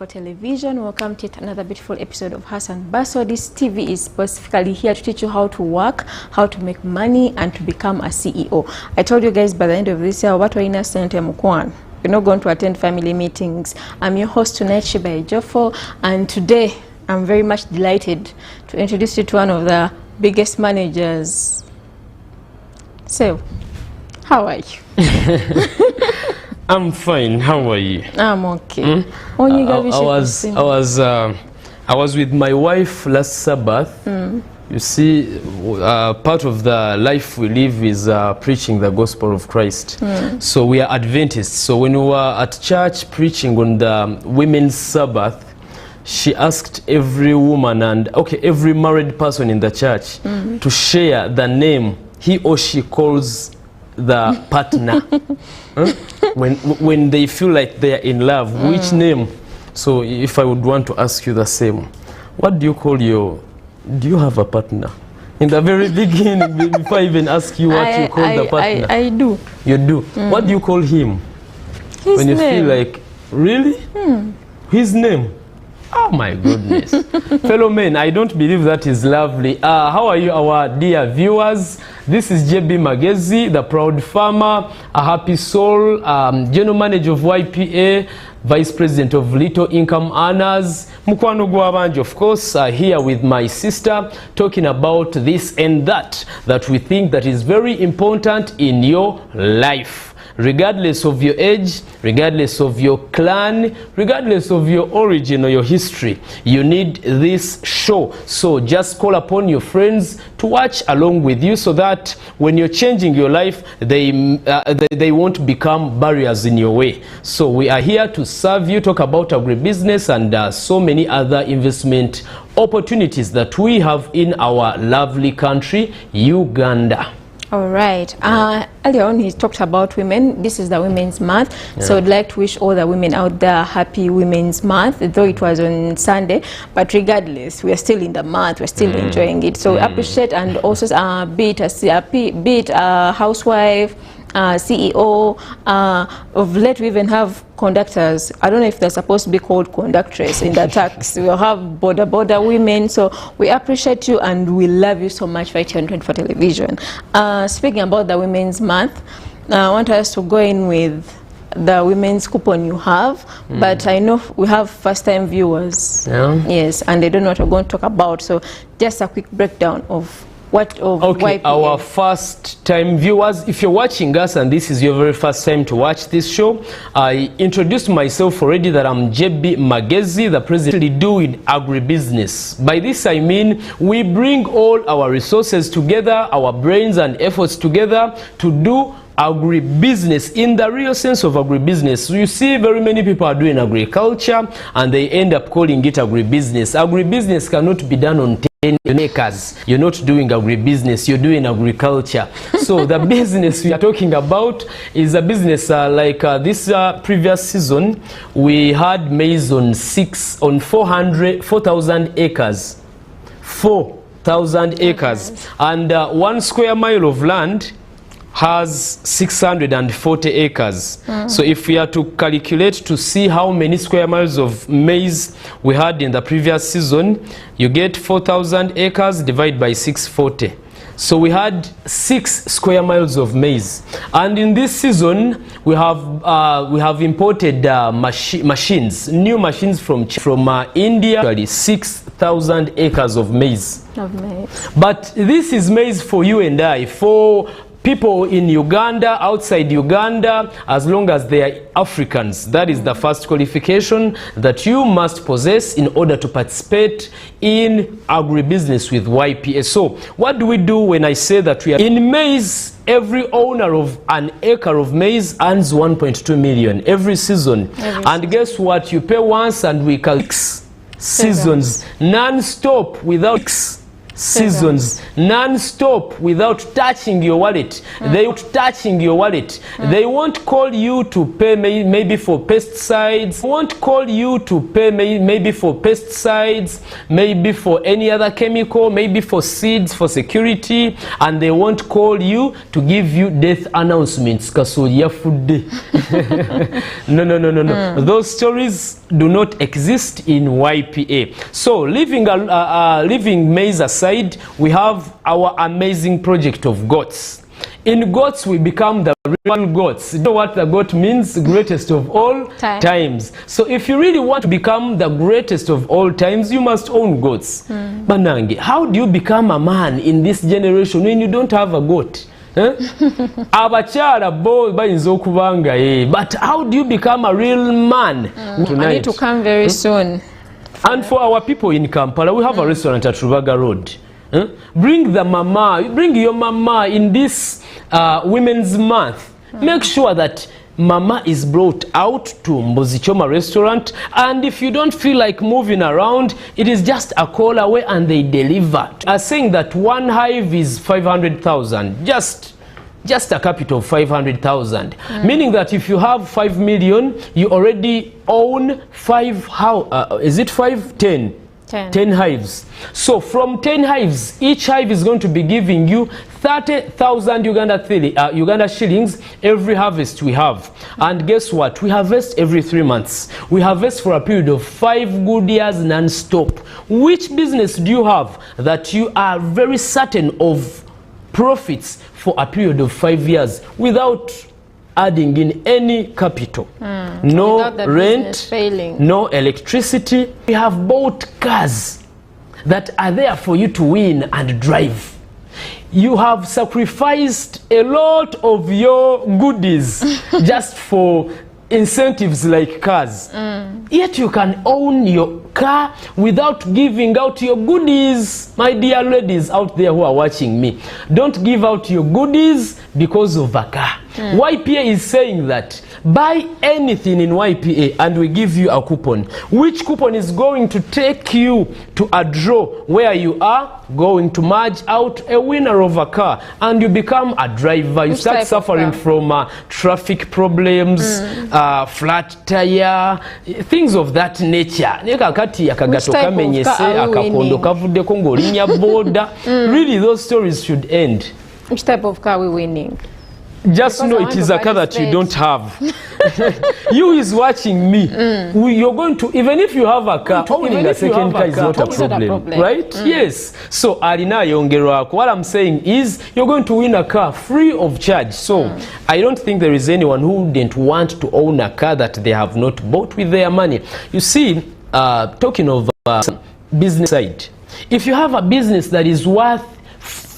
124 Television. Welcome to another beautiful episode of Hassan Basso. This TV is specifically here to teach you how to work, how to make money, and to become a CEO. I told you guys by the end of this year, what we're in a center Mukwan. We're not going to attend family meetings. I'm your host tonight, Shiba Ejofo, and today I'm very much delighted to introduce you to one of the biggest managers. So, how are you? I'm fine. How are you? I'm okay. I was with my wife last Sabbath. You see, part of the life we live is preaching the gospel of Christ. So we are Adventists. So when we were at church preaching on the women's Sabbath, she asked every woman and every married person in the church to share the name he or she calls the partner. When they feel like they are in love, which name? So if I would want to ask you the same, what do you call do you have a partner? In the very beginning, before I even ask you what you call the partner. I do. You do? What do you call him? His when you name. feel like, really? His name? Oh my goodness. Fellow men, I don't believe that is lovely. How are you, our dear viewers? This is Byabanene, the proud farmer, a happy soul, general manager of YPA, vice president of Little Income Earners, Mukwano Gwabanji, of course, here with my sister, talking about this and that we think that is very important in your life. Regardless of your age, regardless of your clan, regardless of your origin or your history, you need this show. So just call upon your friends to watch along with you so that when you're changing your life, they won't become barriers in your way. So we are here to serve you, talk about agribusiness and so many other investment opportunities that we have in our lovely country, Uganda. All right. Earlier on, he talked about women. This is the Women's Month. Yeah. So I'd like to wish all the women out there happy Women's Month, though it was on Sunday. But regardless, we are still in the month. We're still enjoying it. So appreciate and also be it a housewife, CEO, of late we even have conductors. I don't know if they're supposed to be called conductress in the tax. We'll have border women. So we appreciate you and we love you so much right here on 124 Television. Speaking about the Women's Month, I want us to go in with the women's coupon you have, but I know we have first-time viewers. Yeah. Yes, and they don't know what we're going to talk about. So just a quick breakdown of our first time viewers. If you're watching us and this is your very first time to watch this show, I introduced myself already that I'm Byabanene, the president doing agribusiness. By this I mean we bring all our resources together, our brains and efforts together to do agribusiness in the real sense of agribusiness. You see very many people are doing agriculture and they end up calling it agribusiness. Agribusiness cannot be done on 10 acres. You're not doing agribusiness, you're doing agriculture. So the business we are talking about is a business like this previous season we had maize on 4,000 acres. 4,000 acres. And 1 square mile of land has 640 acres. So if we are to calculate to see how many square miles of maize we had in the previous season, you get 4,000 acres divided by 640. So we had 6 square miles of maize. And in this season, we have imported machines, new machines from India, actually 6,000 acres of maize. But this is maize for you and I, for people in Uganda, outside Uganda, as long as they are Africans. That is the first qualification that you must possess in order to participate in agribusiness with YPA. So what do we do when I say that we are in maize? Every owner of an acre of maize earns 1.2 million every season. And guess what? You pay once and we calculate 6 seasons non-stop without 6 seasons, non-stop, without touching your wallet. They won't call you to pay maybe for pesticides. Won't call you to pay maybe for pesticides, maybe for any other chemical, maybe for seeds, for security, and they won't call you to give you death announcements. No. Those stories do not exist in YPA. So leaving maize aside, we have our amazing project of goats. In goats, we become the real goats. You know what the goat means? Greatest of all times. So if you really want to become the greatest of all times, you must own goats. Banange, how do you become a man in this generation when you don't have a goat? Abakyala bo bayinza okubanga but how do you become a real man tonight? I need to come very soon. And for our people in Kampala, we have a restaurant at Rubaga Road. Bring the mama, bring your mama in this Women's Month. Make sure that mama is brought out to Mbozichoma restaurant, and if you don't feel like moving around, it is just a call away and they deliver. Saying that one hive is 500,000, just a capital of 500,000, meaning that if you have 5 million, you already own 10 hives. So from 10 hives, each hive is going to be giving you 30,000 Uganda shillings every harvest we have. And guess what? We harvest every 3 months. We harvest for a period of 5 good years non-stop. Which business do you have that you are very certain of profits for a period of 5 years without adding in any capital? No rent, no electricity. We have bought cars that are there for you to win and drive. You have sacrificed a lot of your goodies just for incentives like cars. Yet you can own your car without giving out your goodies. My dear ladies out there who are watching me, don't give out your goodies because of a car. YPA is saying that buy anything in YPA and we give you a coupon. Which coupon is going to take you to a draw where you are going to merge out a winner of a car and you become a driver. You start suffering from traffic problems, flat tire, things of that nature. Really, those stories should end. Which type of car are we winning? Just know it is a car that you don't have. You is watching me. You're going to, even if you have a car, owning a second car is not a problem. Right? Yes. So, what I'm saying is, you're going to win a car free of charge. So, I don't think there is anyone who didn't want to own a car that they have not bought with their money. You see, talking of business side, if you have a business that is worth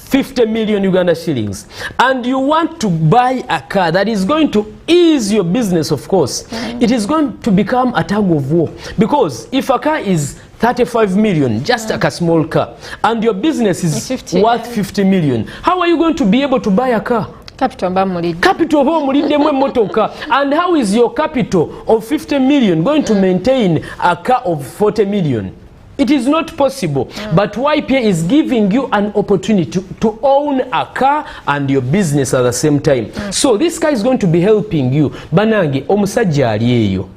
50 million Uganda shillings and you want to buy a car that is going to ease your business, of course, it is going to become a tug of war. Because if a car is 35 million, just like a small car, and your business is worth 50 million, how are you going to be able to buy a car? Capital motoka. And how is your capital of 50 million going to maintain a car of 40 million? It is not possible. But YPA is giving you an opportunity to own a car and your business at the same time. So this guy is going to be helping you. Banange, omusajja aliyeyo.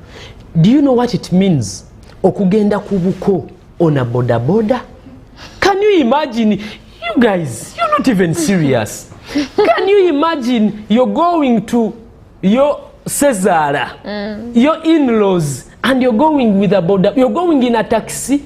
Do you know what it means? Okugenda kubuko on a boda boda? Can you imagine? You guys, you're not even serious. Can you imagine you're going to your Cesara, your in-laws, and you're going with a boda, you're going in a taxi?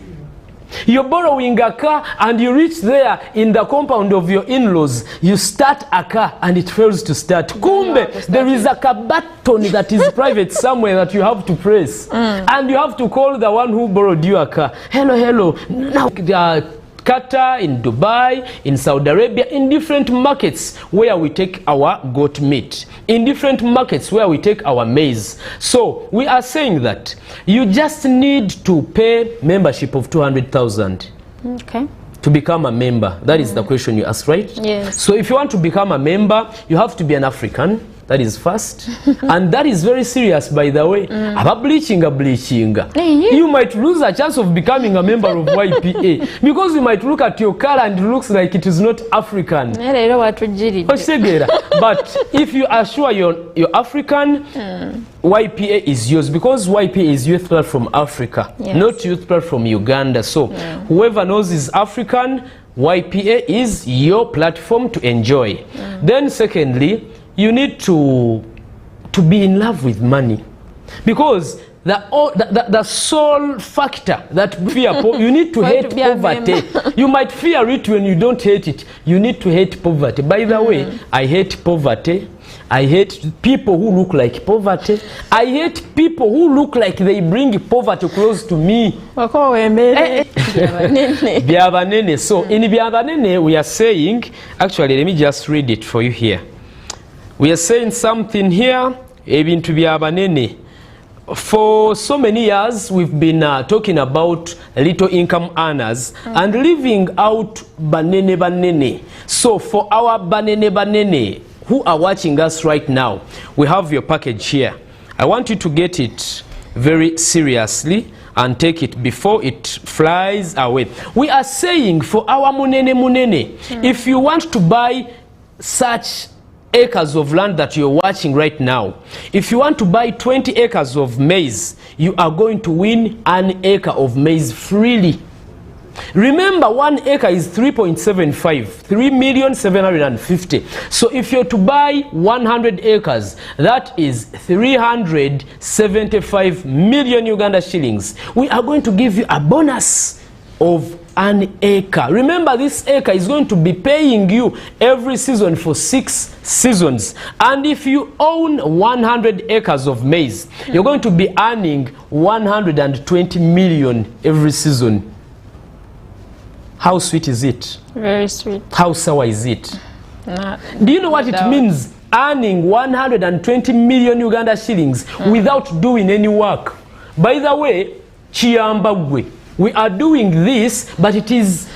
You're borrowing a car and you reach there in the compound of your in-laws. You start a car and it fails to start. Kumbe, there is a button that is private somewhere that you have to press. And you have to call the one who borrowed you a car. Hello. Now, Qatar, in Dubai, in Saudi Arabia, in different markets where we take our goat meat, in different markets where we take our maize. So we are saying that you just need to pay membership of 200,000 to become a member. That is the question you asked, right? Yes. So if you want to become a member, you have to be an African. that is first. And that is very serious, by the way. Bleaching. You might lose a chance of becoming a member of YPA because you might look at your color and it looks like it is not African. But if you are sure you're African, YPA is yours, because YPA is youth platform from Africa, not youth platform from Uganda. So whoever knows is African, YPA is your platform to enjoy. Then secondly, you need to be in love with money, because the sole factor that fear, you need to hate poverty. You might fear it when you don't hate it. You need to hate poverty. By the way, I hate poverty. I hate people who look like poverty. I hate people who look like they bring poverty close to me. Bya Banene. So in Bya Banene, we are saying, actually, let me just read it for you here. We are saying something here, even to Bya Banene. For so many years, we've been talking about little income earners and leaving out Banene Banene. So for our Banene Banene who are watching us right now, we have your package here. I want you to get it very seriously and take it before it flies away. We are saying for our Munene Munene, if you want to buy such acres of land that you're watching right now, if you want to buy 20 acres of maize, you are going to win an acre of maize freely. Remember, 1 acre is 3.75, 3,750,000. So if you're to buy 100 acres, that is 375 million Uganda shillings. We are going to give you a bonus of an acre. Remember, this acre is going to be paying you every season for 6 seasons. And if you own 100 acres of maize, you're going to be earning 120 million every season. How sweet is it? Very sweet. How sour is it? Do you know what it means? Earning 120 million Uganda shillings without doing any work. By the way, Chiambagwe, we are doing this, but it is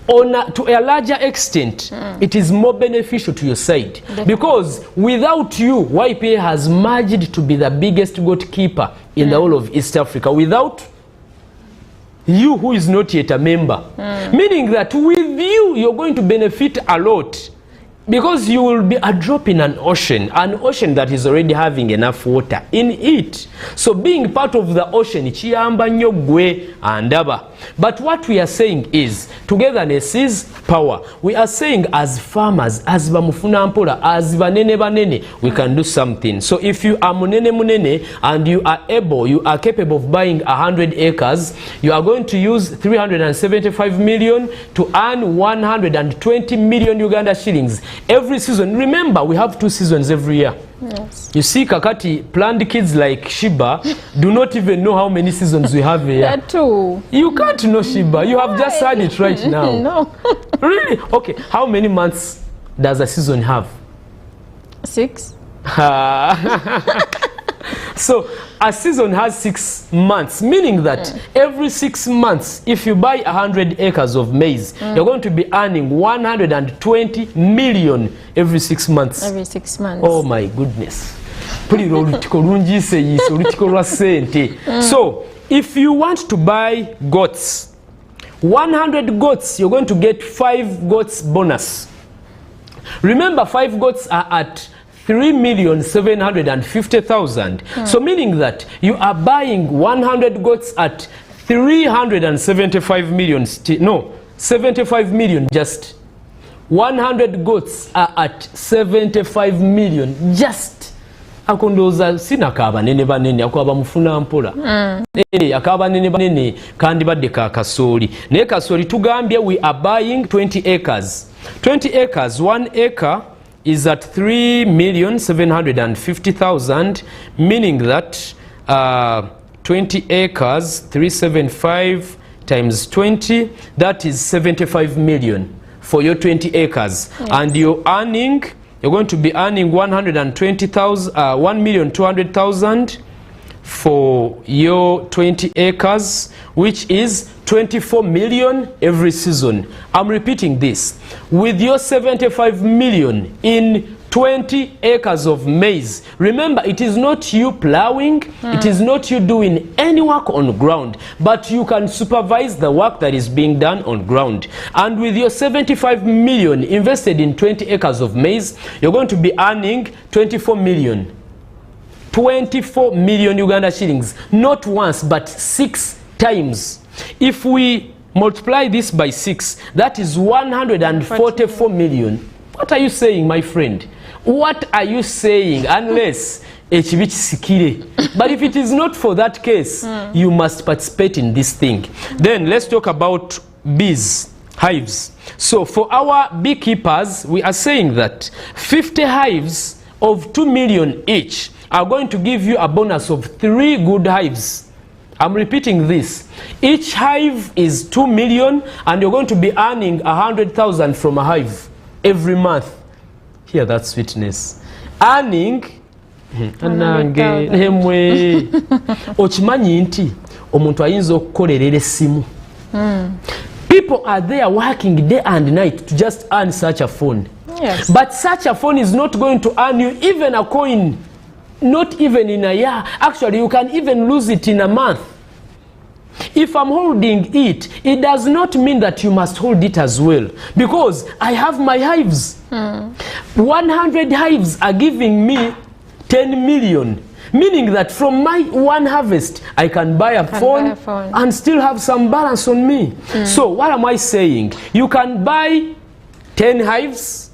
to a larger extent, it is more beneficial to your side. Because without you, YPA has merged to be the biggest goat keeper in the whole of East Africa. Without you, who is not yet a member. Meaning that with you, you're going to benefit a lot. Because you will be a drop in an ocean that is already having enough water in it. So being part of the ocean, but what we are saying is, togetherness is power. We are saying as farmers, as bamufuna mpola, as banene banene, we can do something. So if you are munene munene and you are capable of buying 100 acres, you are going to use 375 million to earn 120 million Uganda shillings every season. Remember, we have 2 seasons every year. Yes. You see, Kakati, planned kids like Shiba do not even know how many seasons we have here. That too. You can't know Shiba. You have just heard it right now. No. Really? Okay. How many months does a season have? 6. So a season has 6 months, meaning that every 6 months, if you buy 100 acres of maize, you're going to be earning 120 million every 6 months. Every 6 months. Oh my goodness. So if you want to buy goats, 100 goats, you're going to get 5 goats bonus. Remember, 5 goats are at 3,750,000. So meaning that you are buying 100 goats at 375 million. No, 75 million just. 100 goats are at 75 million just. Akondoza sina kaba nene banene akwaba mufuna mpola. Akaba nene banene kandi badde ka kasoli. Ne kasoli tugambye we are buying 20 acres. 20 acres, 1 acre is at 3,750,000, meaning that 20 acres, 375 times 20, that is 75 million for your 20 acres. Yes. And you're going to be earning 1,200,000 for your 20 acres, which is 24 million every season. I'm repeating this. With your 75 million in 20 acres of maize. Remember, it is not you plowing, it is not you doing any work on ground, but you can supervise the work that is being done on ground. And with your 75 million invested in 20 acres of maize, you're going to be earning 24 million. 24 million Uganda shillings, not once but 6 times. If we multiply this by 6, that is 144 million. What are you saying, my friend? What are you saying? Unless but if it is not for that case, you must participate in this thing. Then let's talk about bees, hives. So for our beekeepers, we are saying that 50 hives of 2 million each are going to give you a bonus of 3 good hives. I'm repeating this. Each hive is 2 million and you're going to be earning 100,000 from a hive every month. Hear that sweetness. Earning okimanyi nti omuntu ayinza okukolerera essimu. People are there working day and night to just earn such a phone. Yes. But such a phone is not going to earn you even a coin. Not even in a year. Actually, you can even lose it in a month. If I'm holding it, it does not mean that you must hold it as well. Because I have my hives. 100 hives are giving me 10 million. Meaning that from my one harvest, I can buy a phone and still have some balance on me. So what am I saying? You can buy 10 hives.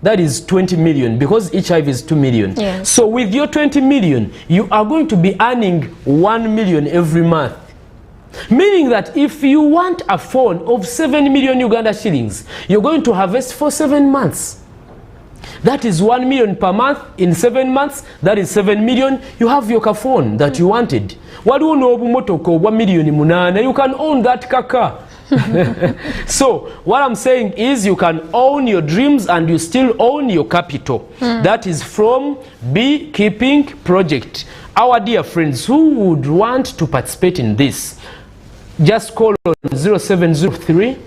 That is 20 million because each hive is 2 million. Yes. So with your 20 million, you are going to be earning 1 million every month. Meaning that if you want a phone of 7 million Uganda shillings, you're going to harvest for 7 months. That is 1 million per month. In 7 months, that is 7 million. You have your phone that you wanted. What do you know about 1 million? You can own that kaka. So what I'm saying is you can own your dreams and you still own your capital. That is from beekeeping project. Our dear friends who would want to participate in this, just call on 0703.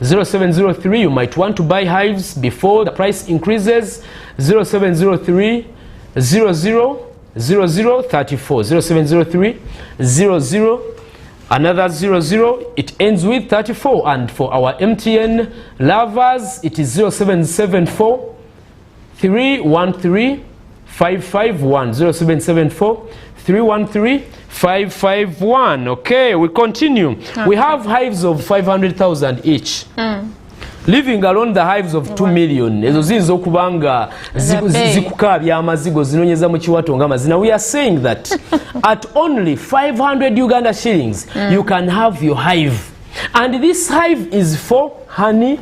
0703, you might want to buy hives before the price increases. 0703 000034. 0703 00 another 00, it ends with 34. And for our MTN lovers, it is 0774 313 551. 0774 313 551. Okay, we continue. Okay. We have hives of 500,000 each. Leaving alone the hives of 2 million. Ezo zinzo kubanga zikukabya amazigo zinonyeza mu kiwato nga mazina. We are saying that at only 500 Uganda shillings you can have your hive. And this hive is for honey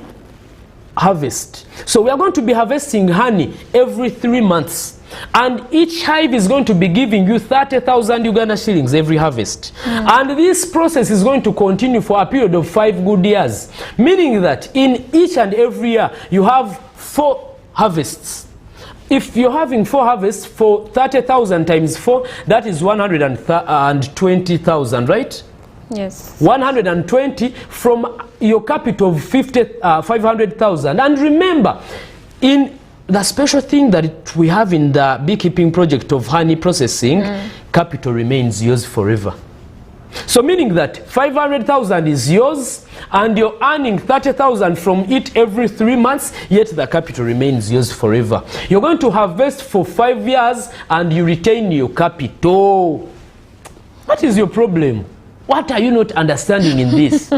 harvest. So we are going to be harvesting honey every 3 months. And each hive is going to be giving you 30,000 Uganda shillings every harvest. And this process is going to continue for a period of 5 good years. Meaning that in each and every year, you have 4 harvests. If you're having 4 harvests for 30,000 times 4, that is 120,000, right? Yes. 120 from your capital of 500,000. And remember, in the special thing that we have in the beekeeping project of honey processing, capital remains yours forever. So meaning that 500,000 is yours and you're earning 30,000 from it every 3 months, yet the capital remains yours forever. You're going to harvest for 5 years and you retain your capital. What is your problem? What are you not understanding in this?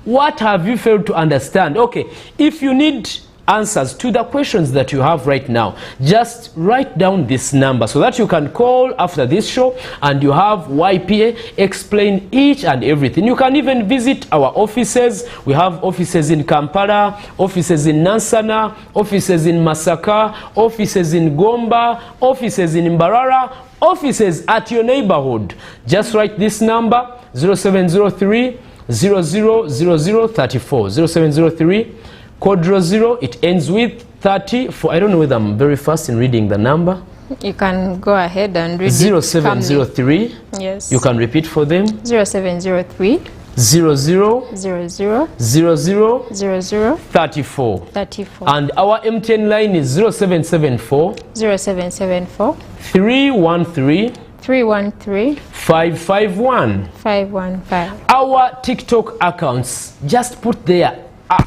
What have you failed to understand? Okay, if you need answers to the questions that you have right now, just write down this number so that you can call after this show and you have YPA explain each and everything. You can even visit our offices. We have offices in Kampala, offices in Nansana, offices in Masaka, offices in Gomba, offices in Mbarara, offices at your neighborhood. Just write this number 0703 000034. 0703 code 00, it ends with 34. I don't know whether I'm very fast in reading the number. You can go ahead and read 0703. Yes. You can repeat for them. 0703 00 00 00 00 34. 34. And our MTN line is 0774 0774 313 313 551. 515. Our TikTok accounts, just put there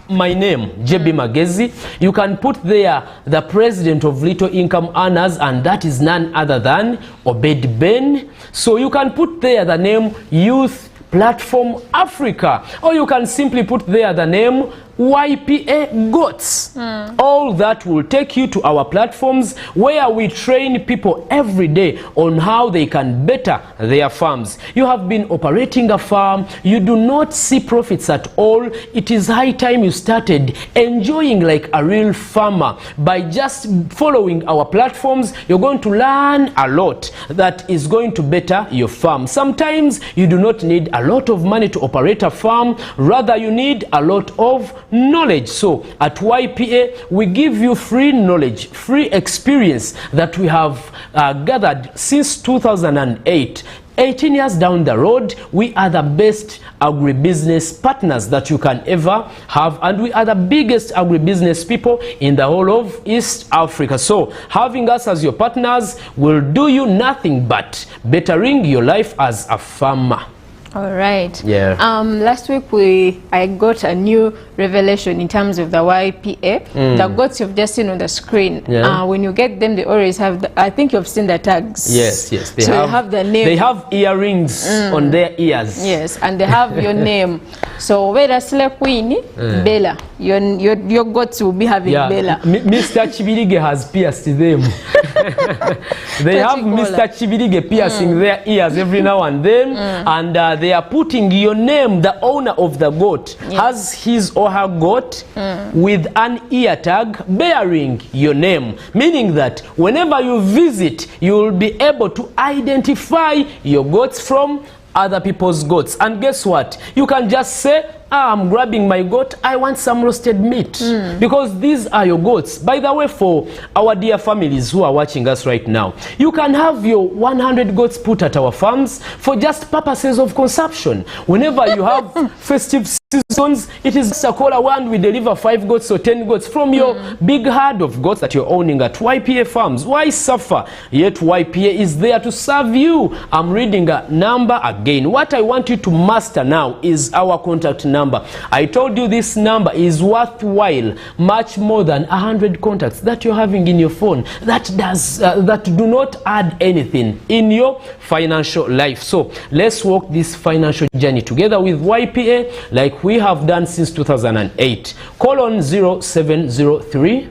my name, JB Magezi. You can put there the president of Little Income Earners, and that is none other than Obed Ben. So you can put there the name Youth Platform Africa, or you can simply put there the name YPA Goats. All that will take you to our platforms where we train people every day on how they can better their farms. You have been operating a farm, you do not see profits at all. It is high time you started enjoying like a real farmer. By just following our platforms, you're going to learn a lot that is going to better your farm. Sometimes you do not need a lot of money to operate a farm, rather you need a lot of knowledge. So at YPA we give you free knowledge, free experience that we have gathered since 2008. 18 years down the road, we are the best agribusiness partners that you can ever have, and we are the biggest agribusiness people in the whole of East Africa. So having us as your partners will do you nothing but bettering your life as a farmer. All right. Yeah. Last week I got a new revelation in terms of the YPA. The goats you've just seen on the screen. Yeah. When you get them, they always have the, I think you've seen the tags. Yes. They so have the name. They have earrings on their ears. Yes, and they have your name. So where Slay Queen, Bella, your goats will be having Bella. Mr. Chibilige has pierced them. They have Mr. Chibilige piercing their ears every now and then, and they are putting your name. The owner of the goat has his or her goat with an ear tag bearing your name, meaning that whenever you visit, you will be able to identify your goats from other people's goats. And guess what? You can just say, I'm grabbing my goat, I want some roasted meat, because these are your goats. By the way, for our dear families who are watching us right now, you can have your 100 goats put at our farms for just purposes of consumption. Whenever you have festive seasons, it is a call around, we deliver 5 goats or 10 goats from your big herd of goats that you're owning at YPA farms. Why suffer? Yet YPA is there to serve you. I'm reading a number again. What I want you to master now is our contact number. I told you this number is worthwhile, much more than 100 contacts that you're having in your phone that do not add anything in your financial life. So let's walk this financial journey together with YPA like we have done since 2008. Call on 0703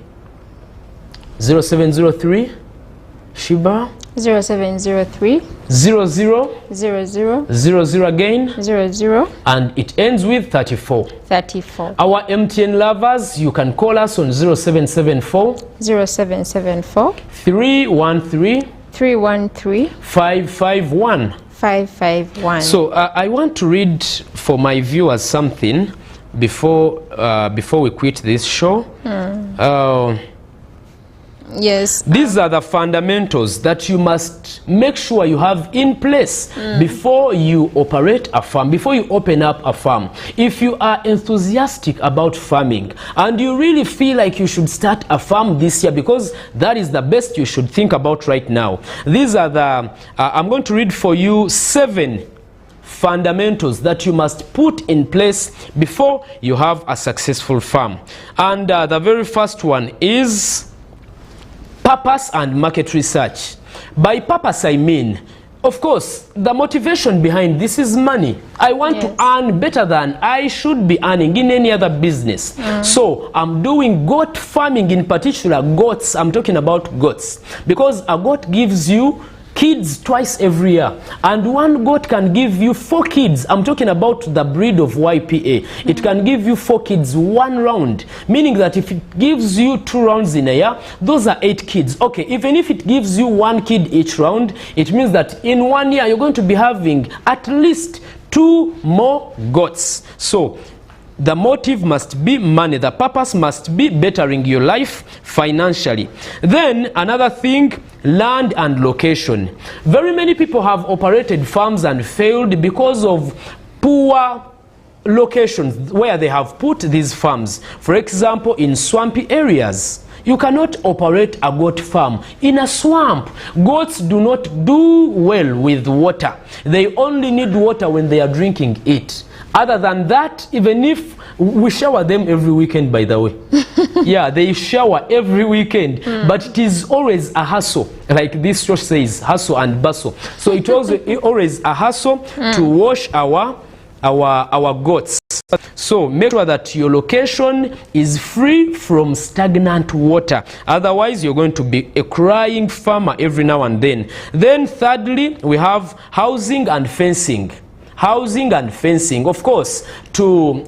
Shiba 0703 00 00 00 again 00 and it ends with 34. 34. Our MTN lovers, you can call us on 0774 0774 313 313 551. 551. So I want to read for my viewers something before we quit this show. Yes. These are the fundamentals that you must make sure you have in place before you operate a farm, before you open up a farm. If you are enthusiastic about farming and you really feel like you should start a farm this year, because that is the best you should think about right now. These are the, I'm going to read for you 7 fundamentals that you must put in place before you have a successful farm. And the very first one is purpose and market research. By purpose, I mean, of course, the motivation behind this is money. I want to earn better than I should be earning in any other business. So I'm doing goat farming, in particular goats. I'm talking about goats because a goat gives you kids twice every year, and one goat can give you 4 kids. I'm talking about the breed of YPA. It can give you 4 kids 1 round, meaning that if it gives you 2 rounds in a year, those are 8 kids. Okay, even if it gives you 1 kid each round, it means that in 1 year you're going to be having at least 2 more goats. So the motive must be money. The purpose must be bettering your life financially. Then another thing, land and location. Very many people have operated farms and failed because of poor locations where they have put these farms. For example, in swampy areas, you cannot operate a goat farm. In a swamp, goats do not do well with water. They only need water when they are drinking it. Other than that, even if we shower them every weekend, by the way. Yeah, they shower every weekend, but it is always a hassle. Like this church says, hustle and bustle. So it was always a hassle to wash our goats. So make sure that your location is free from stagnant water. Otherwise, you're going to be a crying farmer every now and then. Then thirdly, we have housing and fencing. Housing and fencing. Of course, to